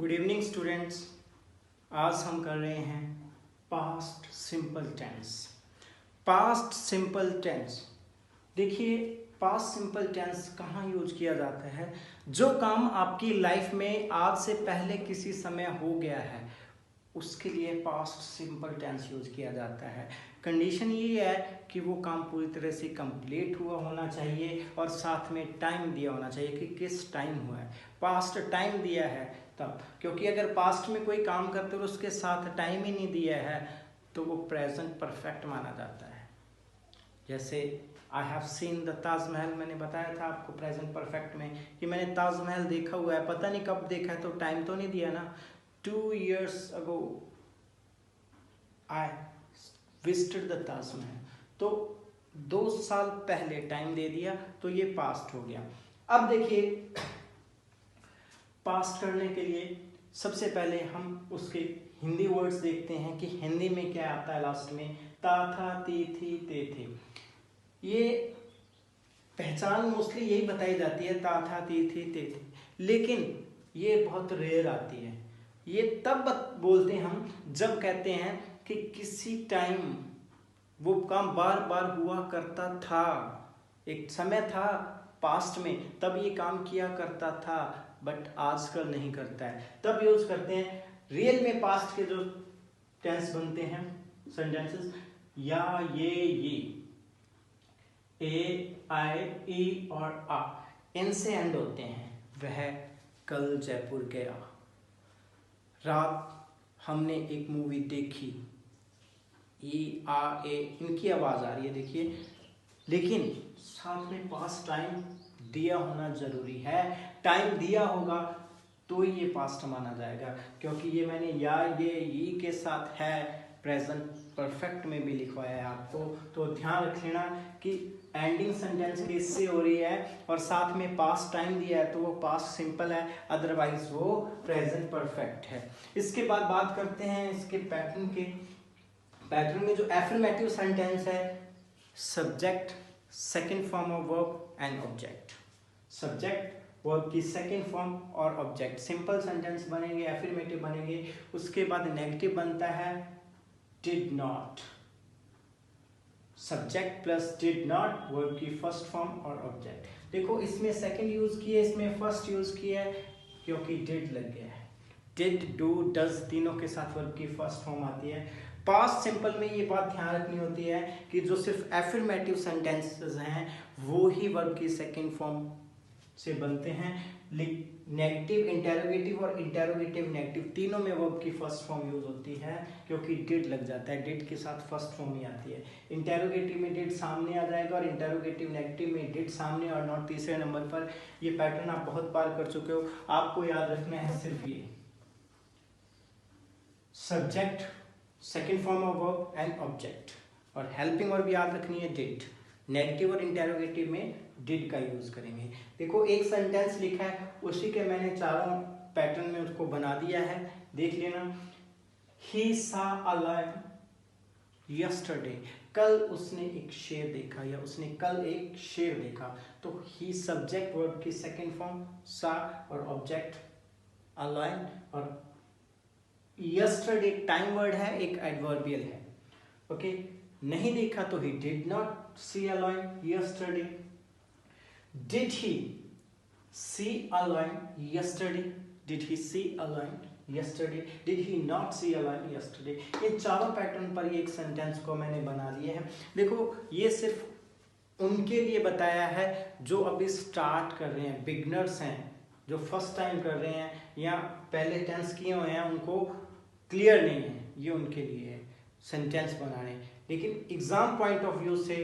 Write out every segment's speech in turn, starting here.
Good evening students. आज हम कर रहे हैं past simple tense. Past simple tense, देखिए पास्ट सिंपल टेंस कहाँ यूज किया जाता है? जो काम आपकी लाइफ में आज से पहले किसी समय हो गया है उसके लिए पास्ट सिंपल टेंस यूज किया जाता है। कंडीशन ये है कि वो काम पूरी तरह से कंप्लीट हुआ होना चाहिए और साथ में टाइम दिया होना चाहिए कि किस टाइम हुआ है। पास्ट टाइम दिया है तब, क्योंकि अगर पास्ट में कोई काम करते हो उसके साथ टाइम ही नहीं दिया है तो वो प्रेजेंट परफेक्ट माना जाता है। जैसे I have seen the Taj Mahal, मैंने बताया था आपको प्रेजेंट परफेक्ट में कि मैंने ताजमहल देखा हुआ है, पता नहीं कब देखा है तो टाइम तो नहीं दिया ना। 2 years ago I visited the Taj Mahal, तो 2 साल पहले टाइम दे दिया तो ये पास्ट हो गया। अब देखिए पास्ट करने के लिए सबसे पहले हम उसके हिंदी वर्ड्स देखते हैं कि हिंदी में क्या आता है। लास्ट में ता था ती थी ते थे, ये पहचान मोस्टली यही बताई जाती है, ता था ती थी ते थे, लेकिन ये बहुत रेयर आती है। ये तब बोलते हैं हम जब कहते हैं कि किसी टाइम वो काम बार बार हुआ करता था, एक समय था पास्ट में तब ये काम किया करता था बट आजकल नहीं करता है, तब यूज करते हैं। रियल में पास्ट के जो टेंस बनते हैं सेंटेंसेस, या ये ए आई ई और आ इनसे एंड होते हैं। वह कल जयपुर गया, रात हमने एक मूवी देखी, ई आ ए इनकी आवाज आ रही है देखिए, लेकिन साथ में पास्ट टाइम दिया होना जरूरी है। टाइम दिया होगा तो ये पास्ट माना जाएगा, क्योंकि ये मैंने या ये ई के साथ है प्रेजेंट परफेक्ट में भी लिखवाया है आपको, तो ध्यान रख लेना कि एंडिंग सेंटेंस इससे हो रही है और साथ में पास्ट टाइम दिया है तो वो पास्ट सिंपल है, अदरवाइज वो प्रेजेंट परफेक्ट है। इसके बाद बात करते हैं इसके पैटर्न के। पैटर्न में जो एफर्मेटिव सेंटेंस है, subject, second form of verb and object. Subject verb की सेकंड फॉर्म और ऑब्जेक्ट, सिंपल सेंटेंस बनेंगे, एफर्मेटिव बनेंगे। उसके बाद नेगेटिव बनता है did not, subject plus did not, verb की फर्स्ट फॉर्म और ऑब्जेक्ट। देखो इसमें सेकंड यूज किया है, इसमें फर्स्ट यूज किया है क्योंकि डिड लग गया है। डिड, डू, डज तीनों के साथ वर्ब की फर्स्ट फॉर्म आती है। पास्ट सिंपल में ये बात ध्यान रखनी होती है कि जो सिर्फ एफर्मेटिव सेंटेंसेस हैं वो ही वर्ब की सेकंड फॉर्म से बनते हैं। नेगेटिव इंटेरोगेटिव और इंटेरोगेटिव नेगेटिव तीनों में वर्ब की फर्स्ट फॉर्म यूज होती है क्योंकि डिड लग जाता है, डिड के साथ फर्स्ट फॉर्म ही आती है। इंटेरोगेटिव में डिड सामने आ जाएगा और इंटेरोगेटिव नेगेटिव में डिड सामने और नॉट तीसरे नंबर पर। ये पैटर्न आप बहुत बार कर चुके हो, आपको याद रखना है सिर्फ ये subject, second form of verb and object, और हेल्पिंग वर्ब याद रखनी है डिड। नेगेटिव और इंटेरोगेटिव में डिड का यूज करेंगे। देखो एक सेंटेंस लिखा है, उसी के मैंने चारों पैटर्न में उसको बना दिया है, देख लेना। ही सा अ लायन यस्टरडे, कल उसने एक शेर देखा या उसने कल एक शेर देखा, तो ही सब्जेक्ट वर्ब की सेकेंड फॉर्म सा और ऑब्जेक्ट अ लायन, और यस्टरडे टाइम वर्ड है, एक एडवर्बियल है। ओके, नहीं देखा तो he did not see a lion yesterday. Did he see a lion yesterday, did he see a lion yesterday, did he not see a lion yesterday. इन चारों pattern पर ये एक सेंटेंस को मैंने बना लिया है। देखो ये सिर्फ उनके लिए बताया है जो अभी स्टार्ट कर रहे हैं, बिगनर्स हैं, जो फर्स्ट टाइम कर रहे हैं या पहले टेंस किए हुए हैं, उनको क्लियर नहीं है, ये उनके लिए है सेंटेंस बनाने। लेकिन एग्जाम पॉइंट ऑफ व्यू से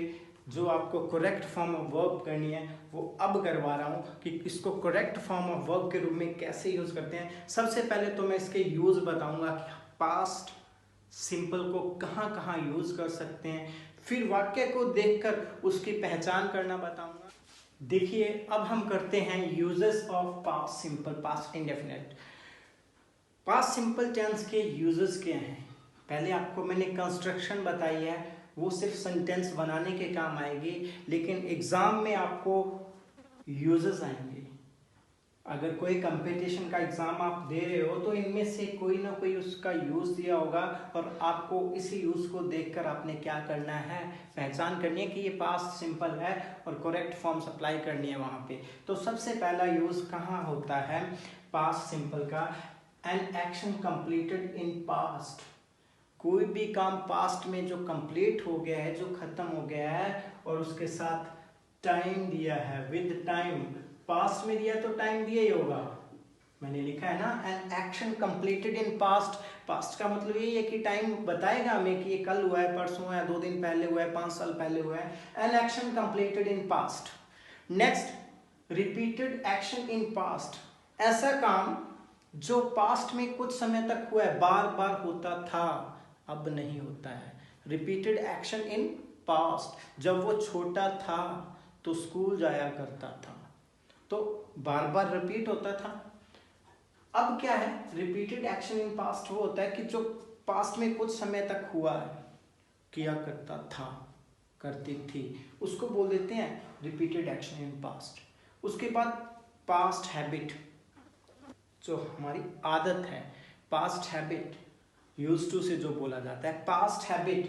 जो आपको करेक्ट फॉर्म ऑफ वर्ब करनी है वो अब करवा रहा हूँ कि इसको करेक्ट फॉर्म ऑफ वर्ब के रूप में कैसे यूज करते हैं। सबसे पहले तो मैं इसके यूज बताऊंगा कि पास्ट सिंपल को कहाँ कहाँ यूज कर सकते हैं, फिर वाक्य को देखकर उसकी पहचान करना बताऊंगा। देखिए अब हम करते हैं uses of past simple, past indefinite. Past simple tense के यूजेस क्या हैं? पहले आपको मैंने कंस्ट्रक्शन बताई है, वो सिर्फ सेंटेंस बनाने के काम आएगी, लेकिन एग्जाम में आपको यूजेस आएंगे। अगर कोई कंपटीशन का एग्जाम आप दे रहे हो तो इनमें से कोई ना कोई उसका यूज दिया होगा और आपको इसी यूज को देखकर आपने क्या करना है, पहचान करनी है कि ये पास्ट सिंपल है और करेक्ट फॉर्म अप्लाई करनी है वहां पे। तो सबसे पहला यूज कहाँ होता है पास्ट सिंपल का, an action completed in past. कोई भी काम पास्ट में जो कंप्लीट हो गया है, जो खत्म हो गया है और उसके साथ टाइम दिया है, विद टाइम। पास्ट में दिया तो टाइम दिया ही होगा, मैंने लिखा है ना an action completed in past. Past का मतलब यही है कि टाइम बताएगा हमें कि ये कल हुआ है, परसों हुआ है, 2 दिन पहले हुआ है, 5 साल पहले हुआ है। An action completed in past. Next, repeated action in past. ऐसा काम जो पास्ट में कुछ समय तक हुआ है, बार बार होता था, अब नहीं होता है। रिपीटेड एक्शन इन पास्ट, जब वो छोटा था तो स्कूल जाया करता था, तो बार बार रिपीट होता था। अब क्या है, रिपीटेड एक्शन इन पास्ट वो होता है कि जो पास्ट में कुछ समय तक हुआ है, किया करता था, करती थी, उसको बोल देते हैं रिपीटेड एक्शन इन पास्ट। उसके बाद पास्ट हैबिट, जो हमारी आदत है, पास्ट हैबिट यूज टू से जो बोला जाता है। पास्ट हैबिट,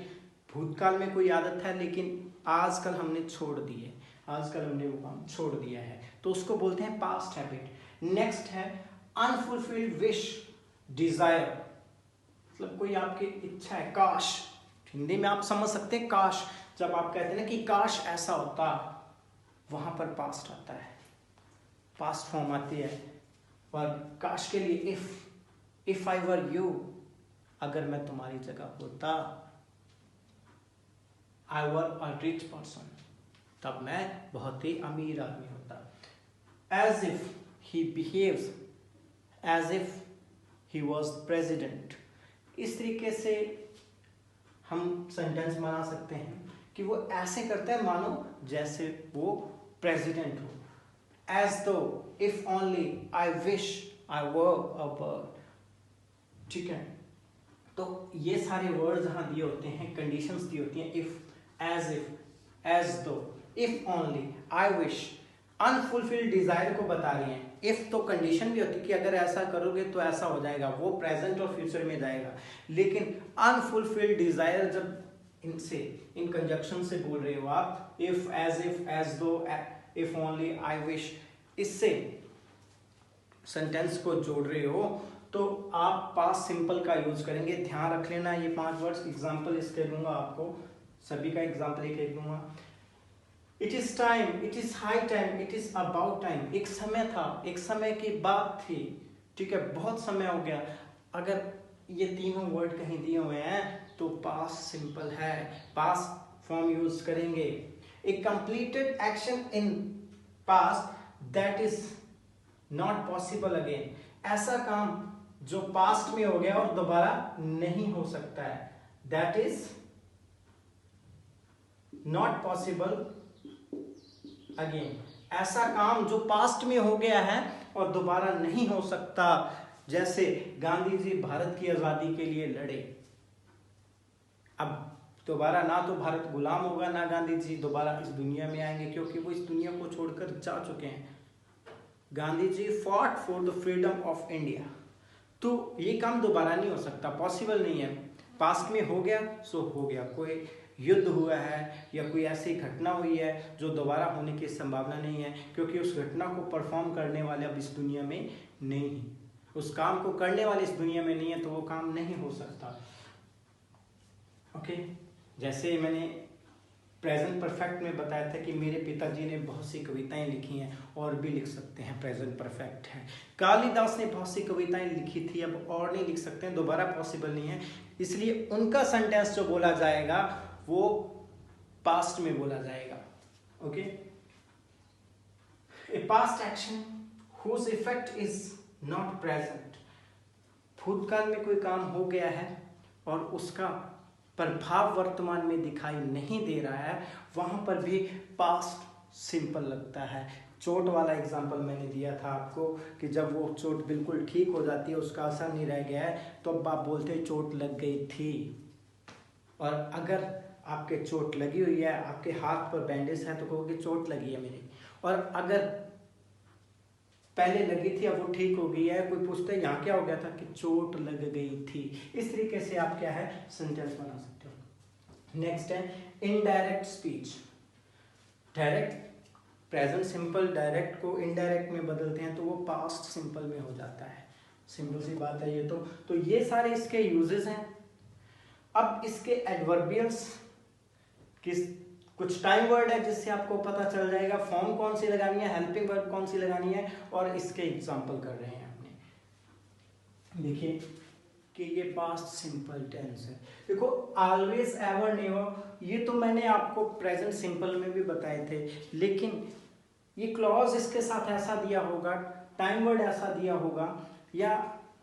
भूतकाल में कोई आदत है लेकिन आजकल हमने छोड़ दी है, आजकल हमने वो काम छोड़ दिया है, तो उसको बोलते हैं पास्ट हैबिट। नेक्स्ट है अनफुलफिल्ड विश, डिजायर, मतलब कोई आपकी इच्छा है, काश, हिंदी में आप समझ सकते हैं काश, जब आप कहते हैं ना कि काश ऐसा होता, वहां पर पास्ट आता है, पास्ट फॉर्म आती है। और काश के लिए इफ आई वर यू, अगर मैं तुम्हारी जगह होता, आई वर अ रिच पर्सन, तब मैं बहुत ही अमीर आदमी होता। As if he behaves as if he was president, इस तरीके से हम सेंटेंस बना सकते हैं कि वो ऐसे करता है मानो जैसे वो प्रेसिडेंट हो। एज दो, if only, I wish I were a bird, ठीक है। तो ये सारे वर्ड्स यहाँ दिए होते हैं, कंडीशंस दी होती हैं, इफ, एज दो, if only, I wish. Unfulfilled Dzire को बता रही हैं। इफ तो कंडीशन भी होती है कि अगर ऐसा करोगे तो ऐसा हो जाएगा, वो प्रेजेंट और फ्यूचर में जाएगा। लेकिन अनफुलफिल्ड डिजायर जब इनसे, इन कंजक्शन से बोल रहे हो आप, इफ, एज दो, इफ ओनली, आई विश, इससे सेंटेंस को जोड़ रहे हो तो आप पास्ट सिंपल का यूज करेंगे। ध्यान रख लेना ये 5 वर्ड्स। एग्जाम्पल इसके दूंगा आपको, सभी का एग्जाम्पल एक दूंगा। It is time, it is high time, it is about time. एक समय था, एक समय की बात थी, ठीक है, बहुत समय हो गया। अगर ये तीनों वर्ड कहीं दिए हुए हैं तो पास्ट सिंपल है, पास्ट फॉर्म यूज करेंगे। A completed action in past that is not possible again, ऐसा काम जो पास्ट में हो गया और दोबारा नहीं हो सकता है, that is not possible again. ऐसा काम जो पास्ट में हो गया है और दोबारा नहीं हो सकता। जैसे गांधी जी भारत की आजादी के लिए लड़े, अब दोबारा ना तो भारत गुलाम होगा, ना गांधी जी दोबारा इस दुनिया में आएंगे, क्योंकि वो इस दुनिया को छोड़कर जा चुके हैं। Gandhi ji fought for the freedom of India, तो ये काम दोबारा नहीं हो सकता, पॉसिबल नहीं है। पास्ट में हो गया सो हो गया। कोई युद्ध हुआ है या कोई ऐसी घटना हुई है जो दोबारा होने की संभावना नहीं है, क्योंकि उस घटना को परफॉर्म करने वाले अब इस दुनिया में नहीं है, उस काम को करने वाले इस दुनिया में नहीं है, तो वो काम नहीं हो सकता। ओके, जैसे मैंने प्रेजेंट परफेक्ट में बताया था कि मेरे पिताजी ने बहुत सी कविताएं लिखी हैं, और भी लिख सकते हैं, प्रेजेंट परफेक्ट है। कालिदास ने बहुत सी कविताएं लिखी थी, अब और नहीं लिख सकते हैं, दोबारा पॉसिबल नहीं है, इसलिए उनका सेंटेंस जो बोला जाएगा वो पास्ट में बोला जाएगा। Okay, a past action whose effect is not present, भूतकाल में कोई काम हो गया है और उसका प्रभाव वर्तमान में दिखाई नहीं दे रहा है, वहां पर भी पास्ट सिंपल लगता है। चोट वाला एग्जांपल मैंने दिया था आपको कि जब वो चोट बिल्कुल ठीक हो जाती है, उसका असर नहीं रह गया है, तो अब आप बोलते हैं चोट लग गई थी। और अगर आपके चोट लगी हुई है, आपके हाथ पर बैंडेज है, तो कहोगे चोट लगी है मेरी। और अगर पहले लगी थी अब वो ठीक हो गई है, कोई पूछता है यहाँ क्या हो गया था, कि चोट लग गई थी। इस तरीके से आप क्या है सेंटेंस बना सकते हो। नेक्स्ट है indirect speech. Direct present simple direct को इनडायरेक्ट में बदलते हैं तो वो पास्ट सिंपल में हो जाता है। सिंपल सी बात है ये तो ये सारे इसके यूजेस हैं। अब इसके एडवर्बियल्स किस कुछ टाइम वर्ड है जिससे आपको पता चल जाएगा फॉर्म कौन सी लगानी है, हेल्पिंग वर्ब कौन सी लगानी है, और इसके एग्जांपल कर रहे हैं अपने। देखिए कि ये पास्ट सिंपल टेंस है। देखो ऑलवेज एवर नेवर ये तो मैंने आपको प्रेजेंट सिंपल में भी बताए थे, लेकिन ये क्लॉज इसके साथ ऐसा दिया होगा, टाइम वर्ड ऐसा दिया होगा या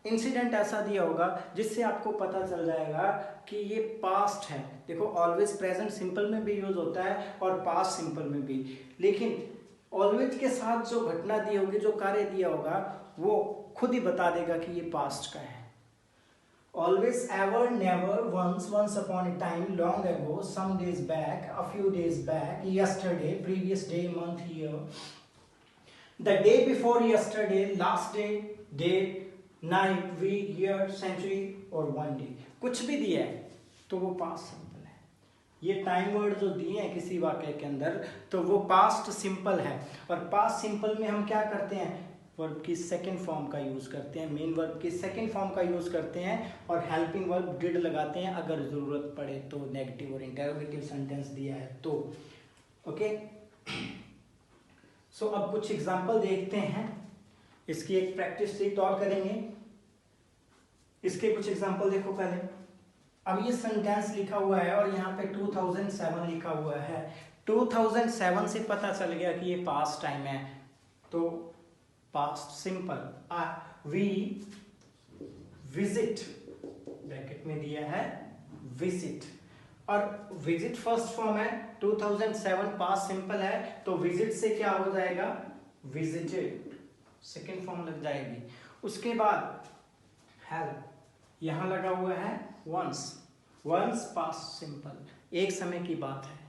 इंसिडेंट ऐसा दिया होगा जिससे आपको पता चल जाएगा कि ये पास्ट है। देखो ऑलवेज प्रेजेंट सिंपल में भी यूज होता है और पास्ट सिंपल में भी, लेकिन ऑलवेज के साथ जो घटना दी होगी, जो कार्य दिया होगा, वो खुद ही बता देगा कि ये पास्ट का है। Always, ever, never, once, once upon a time, long ago, some days back, a few days back, yesterday, previous day, month, year, the day before yesterday, last day, date, night, week, year, century और one day। कुछ भी दिया है तो वो past simple है। ये time word जो दिए हैं किसी वाक्य के अंदर तो वो पास्ट सिंपल है। और पास्ट सिंपल में हम क्या करते हैं, वर्ब की सेकंड फॉर्म का यूज करते हैं, मेन वर्ब की सेकंड फॉर्म का यूज करते हैं और हेल्पिंग वर्ब डिड लगाते हैं अगर जरूरत पड़े तो, नेगेटिव और इंटरोगेटिव सेंटेंस दिया है तो। ओके सो अब कुछ एग्जांपल देखते हैं, इसकी एक प्रैक्टिस शीट और करेंगे। इसके कुछ एग्जांपल देखो पहले। अब ये सेंटेंस लिखा हुआ है और यहाँ पे 2007 लिखा हुआ है। 2007 से पता चल गया कि ये पास्ट टाइम है तो past simple. We visit bracket में दिया है विजिट, और विजिट फर्स्ट फॉर्म है, 2007 पास्ट सिंपल है तो विजिट से क्या हो जाएगा विजिटेड, सेकेंड फॉर्म लग जाएगी। उसके बाद हेल्प यहां लगा हुआ है वंस, वंस पास्ट सिंपल, एक समय की बात है,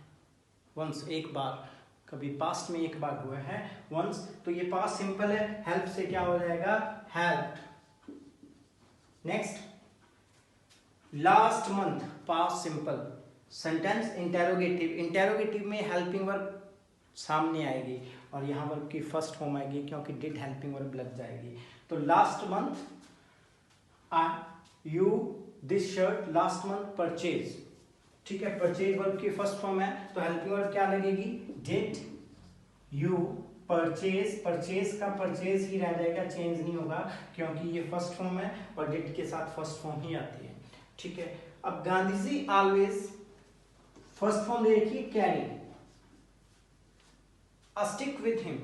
वंस एक बार, कभी पास्ट में एक बार हुआ है वंस, तो ये पास्ट सिंपल है। हेल्प से क्या हो जाएगा helped. Next last month past simple, sentence interrogative, interrogative में हेल्पिंग वर्ब सामने आएगी और यहाँ वर्ब की फर्स्ट फॉर्म आएगी क्योंकि डिड हेल्पिंग वर्ब लग जाएगी। तो last month you this shirt last month purchase, ठीक है, परचेज वर्ब की फर्स्ट फॉर्म है तो हेल्पिंग वर्ब क्या लगेगी डिड यू परचेज, परचेज का परचेज ही रह जाएगा, चेंज नहीं होगा क्योंकि ये फर्स्ट फॉर्म है और डिड के साथ फर्स्ट फॉर्म ही आती है, ठीक है। अब Gandhi ji always first form दे रखी carry, stick with him,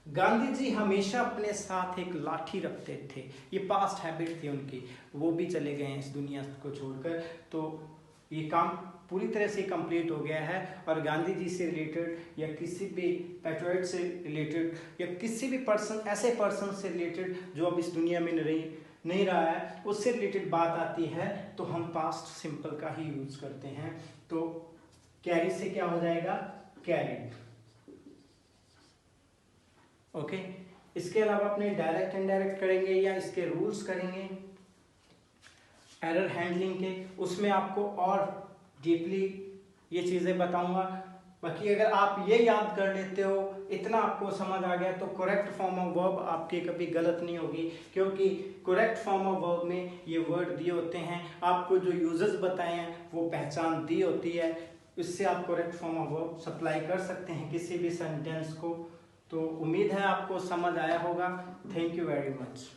Gandhi ji हमेशा अपने साथ एक लाठी रखते थे, ये पास्ट हैबिट थी उनकी, वो भी चले गए हैं इस दुनिया को छोड़कर, तो ये काम पूरी तरह से कंप्लीट हो गया है। और गांधी जी से रिलेटेड या किसी भी पैट्रियट से रिलेटेड या किसी भी पर्सन, ऐसे पर्सन से रिलेटेड जो अब इस दुनिया में नहीं रहा है, उससे रिलेटेड बात आती है तो हम पास्ट सिंपल का ही यूज करते हैं। तो कैरी से क्या हो जाएगा कैरिड, ओके। इसके अलावा अपने डायरेक्ट इनडायरेक्ट करेंगे या इसके रूल्स करेंगे एरर हैंडलिंग के, उसमें आपको और डीपली ये चीज़ें बताऊंगा। बाकी अगर आप ये याद कर लेते हो, इतना आपको समझ आ गया तो करेक्ट फॉर्म ऑफ वर्ब आपकी कभी गलत नहीं होगी, क्योंकि करेक्ट फॉर्म ऑफ वर्ब में ये वर्ड दिए होते हैं, आपको जो यूजेस बताए हैं वो पहचान दी होती है, इससे आप correct form of verb supply कर सकते हैं किसी भी सेंटेंस को। तो उम्मीद है आपको समझ आया होगा। Thank you very much.